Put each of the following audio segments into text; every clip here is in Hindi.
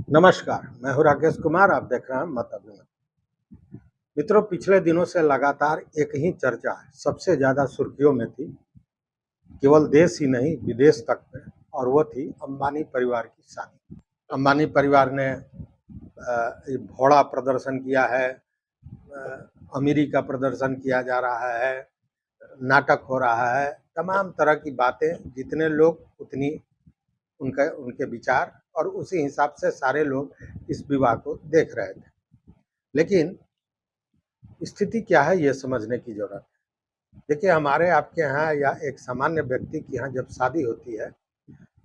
नमस्कार, मैं हूँ राकेश कुमार। आप देख रहे हैं मत अभिमत। मित्रों, पिछले दिनों से लगातार एक ही चर्चा सबसे ज़्यादा सुर्खियों में थी, केवल देश ही नहीं विदेश तक में, और वो थी अंबानी परिवार की शादी। अंबानी परिवार ने भोड़ा प्रदर्शन किया है, अमीरी का प्रदर्शन किया जा रहा है, नाटक हो रहा है, तमाम तरह की बातें, जितने लोग उतनी उनके उनके विचार, और उसी हिसाब से सारे लोग इस विवाह को देख रहे थे। लेकिन स्थिति क्या है ये समझने की जरूरत है। देखिए, हमारे आपके यहाँ या एक सामान्य व्यक्ति के यहाँ जब शादी होती है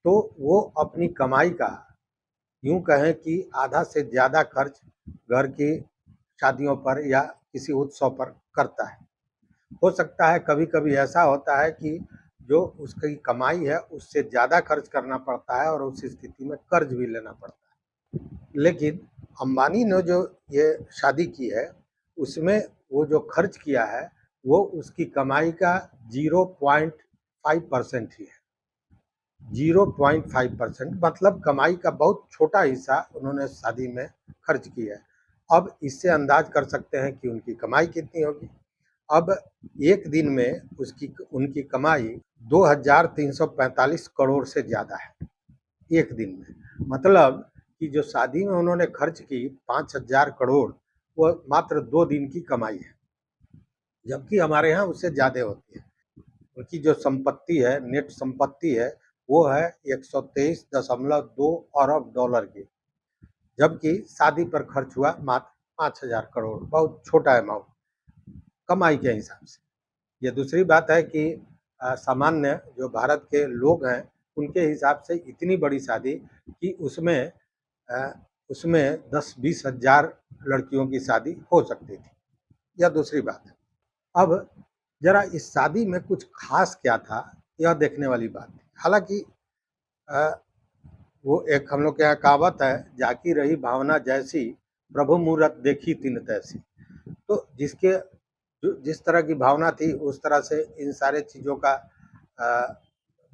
तो वो अपनी कमाई का, यूं कहें कि आधा से ज़्यादा खर्च घर की शादियों पर या किसी उत्सव पर करता है। हो सकता है कभी कभी ऐसा होता है कि जो उसकी कमाई है उससे ज़्यादा खर्च करना पड़ता है और उस स्थिति में कर्ज भी लेना पड़ता है। लेकिन अंबानी ने जो ये शादी की है उसमें वो जो खर्च किया है वो उसकी कमाई का 0.5% ही है। 0.5% मतलब कमाई का बहुत छोटा हिस्सा उन्होंने शादी में खर्च किया है। अब इससे अंदाज कर सकते हैं कि उनकी कमाई कितनी होगी। अब एक दिन में उनकी कमाई 2345 करोड़ से ज़्यादा है एक दिन में। मतलब कि जो शादी में उन्होंने खर्च की 5000 करोड़, वो मात्र 2 दिन की कमाई है, जबकि हमारे यहाँ उससे ज़्यादा होती है। उनकी जो संपत्ति है, नेट संपत्ति है, वो है 123.2 अरब डॉलर की, जबकि शादी पर खर्च हुआ मात्र 5000 करोड़, बहुत छोटा अमाउंट कमाई के हिसाब से। ये दूसरी बात है कि सामान्य जो भारत के लोग हैं उनके हिसाब से इतनी बड़ी शादी कि उसमें 10-20 हजार लड़कियों की शादी हो सकती थी। यह दूसरी बात है। अब जरा इस शादी में कुछ खास क्या था, यह देखने वाली बात थी। हालांकि वो एक हम लोग के यहाँ कहावत है, जाकी रही भावना जैसी, प्रभु मूरत देखी तिन तैसी। तो जिस तरह की भावना थी उस तरह से इन सारे चीज़ों का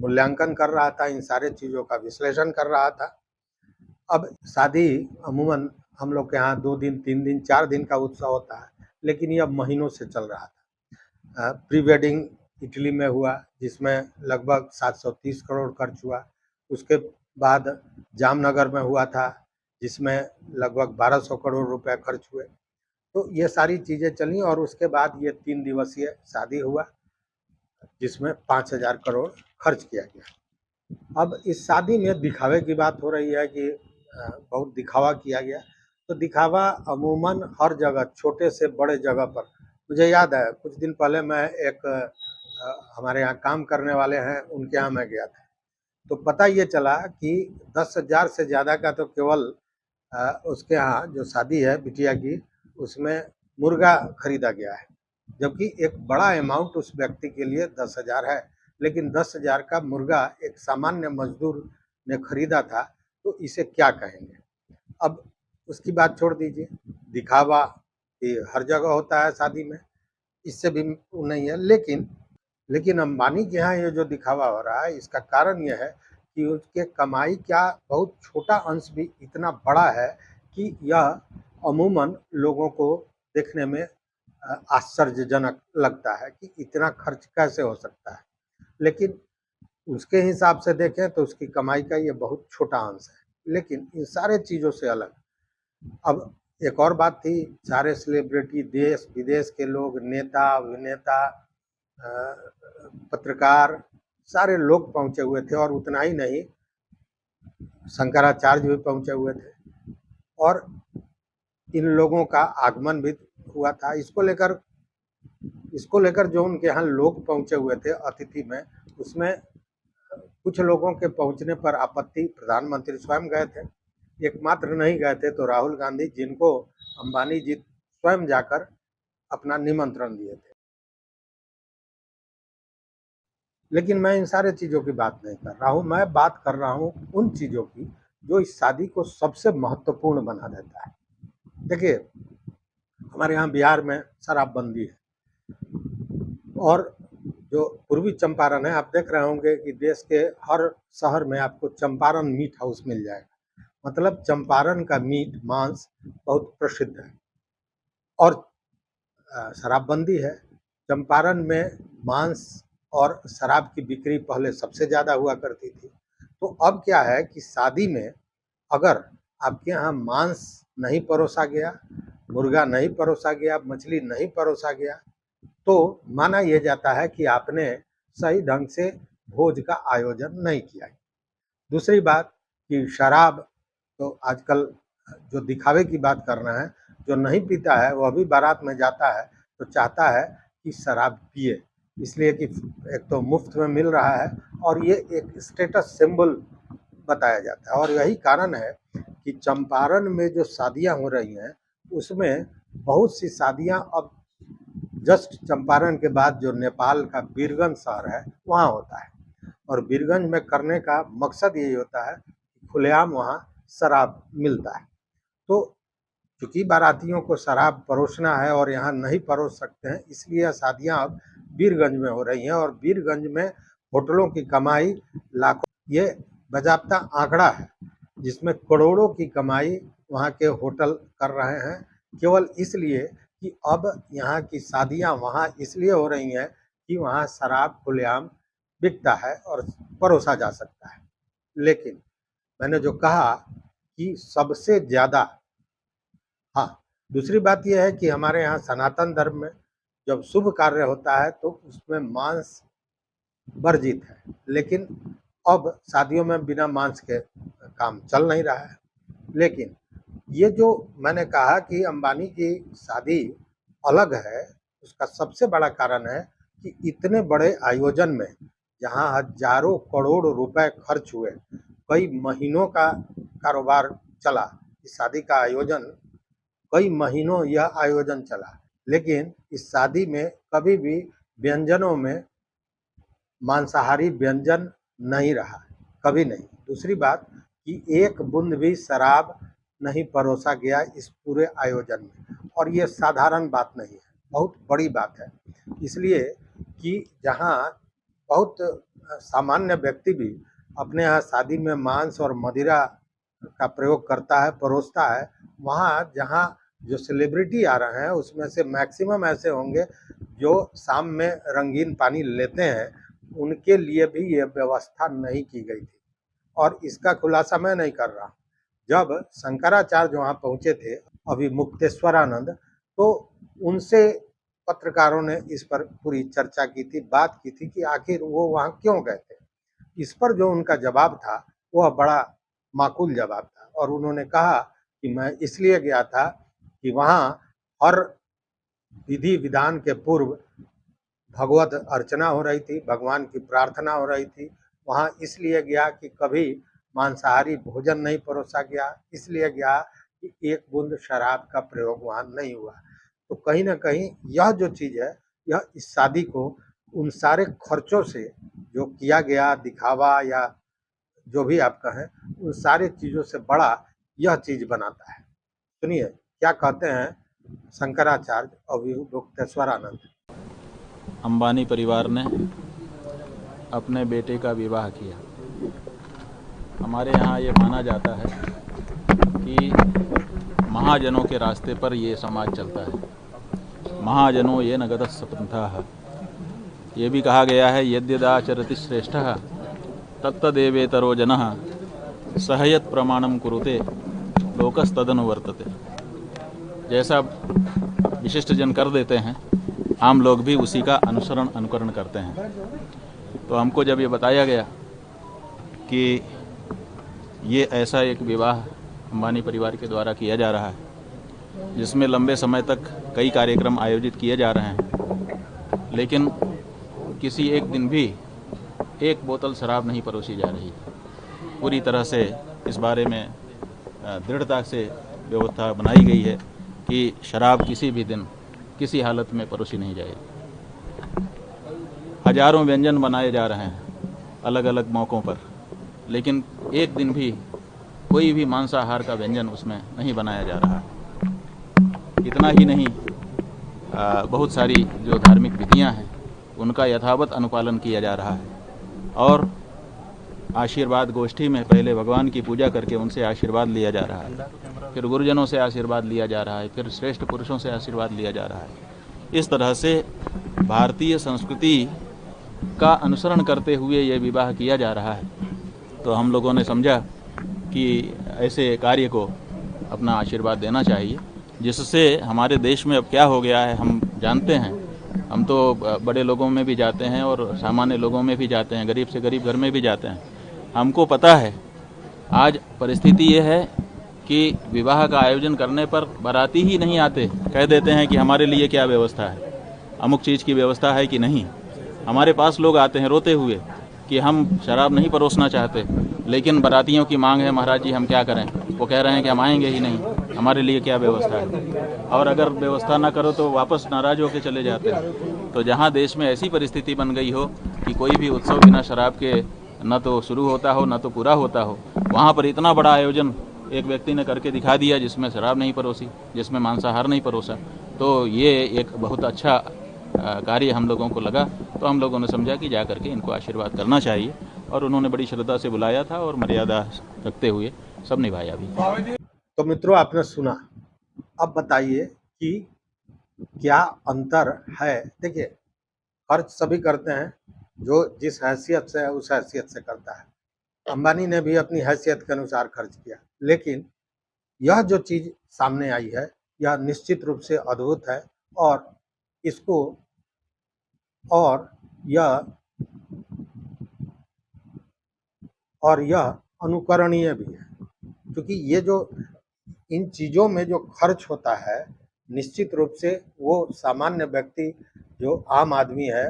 मूल्यांकन कर रहा था, इन सारे चीज़ों का विश्लेषण कर रहा था। अब शादी अमूमन हम लोग के यहाँ 2 दिन, 3 दिन, 4 दिन का उत्सव होता है, लेकिन यह महीनों से चल रहा था। प्री वेडिंग इटली में हुआ जिसमें लगभग 730 करोड़ खर्च हुआ। उसके बाद जामनगर में हुआ था जिसमें लगभग 1200 करोड़ रुपए खर्च हुए। तो ये सारी चीज़ें चली और उसके बाद ये 3 दिवसीय शादी हुआ जिसमें 5000 करोड़ खर्च किया गया। अब इस शादी में दिखावे की बात हो रही है कि बहुत दिखावा किया गया। तो दिखावा अमूमन हर जगह, छोटे से बड़े जगह पर। मुझे याद है कुछ दिन पहले मैं एक हमारे यहाँ काम करने वाले हैं उनके यहाँ मैं गया था, तो पता ये चला कि 10,000 से ज़्यादा का तो केवल उसके यहाँ जो शादी है बिटिया की, उसमें मुर्गा खरीदा गया है, जबकि एक बड़ा अमाउंट उस व्यक्ति के लिए 10,000 है। लेकिन 10,000 का मुर्गा एक सामान्य मजदूर ने खरीदा था, तो इसे क्या कहेंगे। अब उसकी बात छोड़ दीजिए, दिखावा ये हर जगह होता है शादी में, इससे भी नहीं है। लेकिन अंबानी के यहाँ ये जो दिखावा हो रहा है इसका कारण यह है कि उसके कमाई का बहुत छोटा अंश भी इतना बड़ा है कि यह अमूमन लोगों को देखने में आश्चर्यजनक लगता है कि इतना खर्च कैसे हो सकता है। लेकिन उसके हिसाब से देखें तो उसकी कमाई का ये बहुत छोटा अंश है। लेकिन इन सारे चीज़ों से अलग अब एक और बात थी, सारे सेलिब्रिटी, देश विदेश के लोग, नेता, अभिनेता, पत्रकार, सारे लोग पहुंचे हुए थे। और उतना ही नहीं, शंकराचार्य भी पहुंचे हुए थे और इन लोगों का आगमन भी हुआ था। इसको लेकर जो उनके यहाँ लोग पहुंचे हुए थे अतिथि में, उसमें कुछ लोगों के पहुंचने पर आपत्ति, प्रधानमंत्री स्वयं गए थे। एकमात्र नहीं गए थे तो राहुल गांधी, जिनको अंबानी जी स्वयं जाकर अपना निमंत्रण दिए थे। लेकिन मैं इन सारे चीज़ों की बात नहीं कर रहा हूँ, मैं बात कर रहा हूँ उन चीज़ों की जो इस शादी को सबसे महत्वपूर्ण बना देता है। देखिए, हमारे यहाँ बिहार में शराबबंदी है और जो पूर्वी चंपारण है, आप देख रहे होंगे कि देश के हर शहर में आपको चंपारण मीट हाउस मिल जाएगा। मतलब चंपारण का मीट मांस बहुत प्रसिद्ध है और शराबबंदी है। चंपारण में मांस और शराब की बिक्री पहले सबसे ज़्यादा हुआ करती थी। तो अब क्या है कि शादी में अगर आपके यहाँ मांस नहीं परोसा गया, मुर्गा नहीं परोसा गया, मछली नहीं परोसा गया, तो माना यह जाता है कि आपने सही ढंग से भोज का आयोजन नहीं किया। दूसरी बात कि शराब तो आजकल जो दिखावे की बात कर रहे हैं, जो नहीं पीता है वह भी बारात में जाता है तो चाहता है कि शराब पिए, इसलिए कि एक तो मुफ्त में मिल रहा है और ये एक स्टेटस सिंबल बताया जाता है। और यही कारण है कि चंपारण में जो शादियां हो रही हैं उसमें बहुत सी शादियां अब जस्ट चंपारण के बाद जो नेपाल का वीरगंज शहर है वहाँ होता है, और वीरगंज में करने का मकसद यही होता है कि खुलेआम वहाँ शराब मिलता है। तो चूँकि बारातियों को शराब परोसना है और यहाँ नहीं परोस सकते हैं, इसलिए यह शादियाँ अब वीरगंज में हो रही हैं और वीरगंज में होटलों की कमाई लाखों, ये बाज़ाब्ता आंकड़ा है जिसमें करोड़ों की कमाई वहाँ के होटल कर रहे हैं, केवल इसलिए कि अब यहाँ की शादियाँ वहाँ इसलिए हो रही हैं कि वहाँ शराब खुलेआम बिकता है और परोसा जा सकता है। लेकिन मैंने जो कहा कि सबसे ज़्यादा, हाँ, दूसरी बात यह है कि हमारे यहाँ सनातन धर्म में जब शुभ कार्य होता है तो उसमें मांस वर्जित है, लेकिन अब शादियों में बिना मांस के काम चल नहीं रहा है। लेकिन ये जो मैंने कहा कि अंबानी की शादी अलग है, उसका सबसे बड़ा कारण है कि इतने बड़े आयोजन में जहाँ हजारों करोड़ रुपए खर्च हुए, कई महीनों का कारोबार चला, इस शादी का आयोजन कई महीनों यह आयोजन चला, लेकिन इस शादी में कभी भी व्यंजनों में मांसाहारी व्यंजन नहीं रहा, कभी नहीं। दूसरी बात कि एक बूंद भी शराब नहीं परोसा गया इस पूरे आयोजन में, और ये साधारण बात नहीं है, बहुत बड़ी बात है। इसलिए कि जहाँ बहुत सामान्य व्यक्ति भी अपने यहाँ शादी में मांस और मदिरा का प्रयोग करता है, परोसता है, वहाँ जहाँ जो सेलिब्रिटी आ रहे हैं उसमें से मैक्सिमम ऐसे होंगे जो शाम में रंगीन पानी लेते हैं, उनके लिए भी ये व्यवस्था नहीं की गई थी। और इसका खुलासा मैं नहीं कर रहा। जब शंकराचार्य वहाँ पहुँचे थे अभी मुक्तेश्वरानंद, तो उनसे पत्रकारों ने इस पर पूरी चर्चा की थी, बात की थी कि आखिर वो वहाँ क्यों गए थे। इस पर जो उनका जवाब था वह बड़ा माकूल जवाब था, और उन्होंने कहा कि मैं इसलिए गया था कि वहाँ हर विधि विधान के पूर्व भगवत अर्चना हो रही थी, भगवान की प्रार्थना हो रही थी। वहाँ इसलिए गया कि कभी मांसाहारी भोजन नहीं परोसा गया, इसलिए गया कि एक बूंद शराब का प्रयोग वहाँ नहीं हुआ। तो कहीं ना कहीं यह जो चीज़ है, यह इस शादी को उन सारे खर्चों से जो किया गया, दिखावा या जो भी आप कहें, उन सारी चीज़ों से बड़ा यह चीज़ बनाता है। सुनिए क्या कहते हैं शंकराचार्य अभी मुक्तेश्वरानंद। अंबानी परिवार ने अपने बेटे का विवाह किया। हमारे यहाँ ये माना जाता है कि महाजनों के रास्ते पर ये समाज चलता है। महाजनों ये नगदः सपन्थाः। ये भी कहा गया है यद्यदाचरति श्रेष्ठः तत्तदेवेतरो जनः सहयत् प्रमाणम कुरुते लोकस्तदनुवर्तते। जैसा विशिष्ट जन कर देते हैं, आम लोग भी उसी का अनुकरण करते हैं। तो हमको जब ये बताया गया कि ये ऐसा एक विवाह अंबानी परिवार के द्वारा किया जा रहा है जिसमें लंबे समय तक कई कार्यक्रम आयोजित किए जा रहे हैं, लेकिन किसी एक दिन भी एक बोतल शराब नहीं परोसी जा रही। पूरी तरह से इस बारे में दृढ़ता से व्यवस्था बनाई गई है कि शराब किसी भी दिन किसी हालत में परोसी नहीं जाएगी। हजारों व्यंजन बनाए जा रहे हैं अलग अलग मौक़ों पर, लेकिन एक दिन भी कोई भी मांसाहार का व्यंजन उसमें नहीं बनाया जा रहा। इतना ही नहीं, बहुत सारी जो धार्मिक विधियां हैं उनका यथावत अनुपालन किया जा रहा है। और आशीर्वाद गोष्ठी में पहले भगवान की पूजा करके उनसे आशीर्वाद लिया जा रहा है, फिर गुरुजनों से आशीर्वाद लिया जा रहा है, फिर श्रेष्ठ पुरुषों से आशीर्वाद लिया जा रहा है। इस तरह से भारतीय संस्कृति का अनुसरण करते हुए ये विवाह किया जा रहा है। तो हम लोगों ने समझा कि ऐसे कार्य को अपना आशीर्वाद देना चाहिए, जिससे हमारे देश में अब क्या हो गया है हम जानते हैं। हम तो बड़े लोगों में भी जाते हैं और सामान्य लोगों में भी जाते हैं, गरीब से गरीब घर में भी जाते हैं। हमको पता है आज परिस्थिति ये है कि विवाह का आयोजन करने पर बाराती ही नहीं आते, कह देते हैं कि हमारे लिए क्या व्यवस्था है, अमुक चीज़ की व्यवस्था है कि नहीं। हमारे पास लोग आते हैं रोते हुए कि हम शराब नहीं परोसना चाहते, लेकिन बारातियों की मांग है, महाराज जी हम क्या करें। वो कह रहे हैं कि हम आएंगे ही नहीं, हमारे लिए क्या व्यवस्था है। और अगर व्यवस्था ना करो तो वापस नाराज होकर चले जाते हैं। तो जहाँ देश में ऐसी परिस्थिति बन गई हो कि कोई भी उत्सव बिना शराब के न तो शुरू होता हो न तो पूरा होता हो, वहाँ पर इतना बड़ा आयोजन एक व्यक्ति ने करके दिखा दिया जिसमें शराब नहीं परोसी, जिसमें मांसाहार नहीं परोसा। तो ये एक बहुत अच्छा कार्य हम लोगों को लगा। तो हम लोगों ने समझा कि जा करके इनको आशीर्वाद करना चाहिए, और उन्होंने बड़ी श्रद्धा से बुलाया था और मर्यादा रखते हुए सब निभाया भी। तो मित्रों आपने सुना, अब बताइए कि क्या अंतर है। देखिए खर्च सभी करते हैं, जो जिस हैसियत से है उस हैसियत से करता है। अंबानी ने भी अपनी हैसियत के अनुसार खर्च किया, लेकिन यह जो चीज़ सामने आई है यह निश्चित रूप से अद्भुत है, और इसको और यह अनुकरणीय भी है, क्योंकि ये जो इन चीज़ों में जो खर्च होता है निश्चित रूप से वो सामान्य व्यक्ति जो आम आदमी है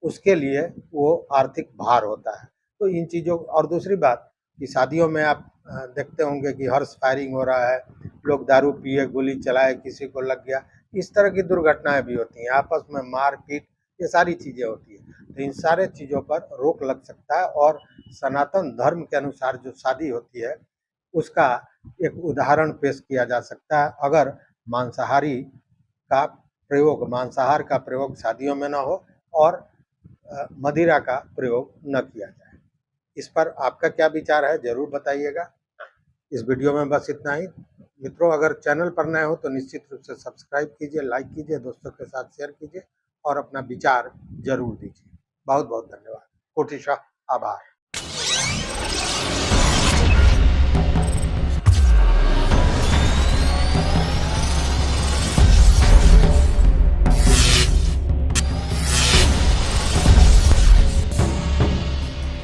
उसके लिए वो आर्थिक भार होता है। तो इन चीज़ों, और दूसरी बात कि शादियों में आप देखते होंगे कि हॉर्स फायरिंग हो रहा है, लोग दारू पिए गोली चलाए, किसी को लग गया, इस तरह की दुर्घटनाएं भी होती हैं, आपस में मार पीट, ये सारी चीज़ें होती हैं। तो इन सारे चीज़ों पर रोक लग सकता है, और सनातन धर्म के अनुसार जो शादी होती है उसका एक उदाहरण पेश किया जा सकता है। अगर मांसाहार का प्रयोग शादियों में न हो और मदिरा का प्रयोग न किया जाए। इस पर आपका क्या विचार है ज़रूर बताइएगा। इस वीडियो में बस इतना ही। मित्रों अगर चैनल पर नए हो तो निश्चित रूप से सब्सक्राइब कीजिए, लाइक कीजिए, दोस्तों के साथ शेयर कीजिए और अपना विचार जरूर दीजिए। बहुत बहुत धन्यवाद। कोटिशः आभार।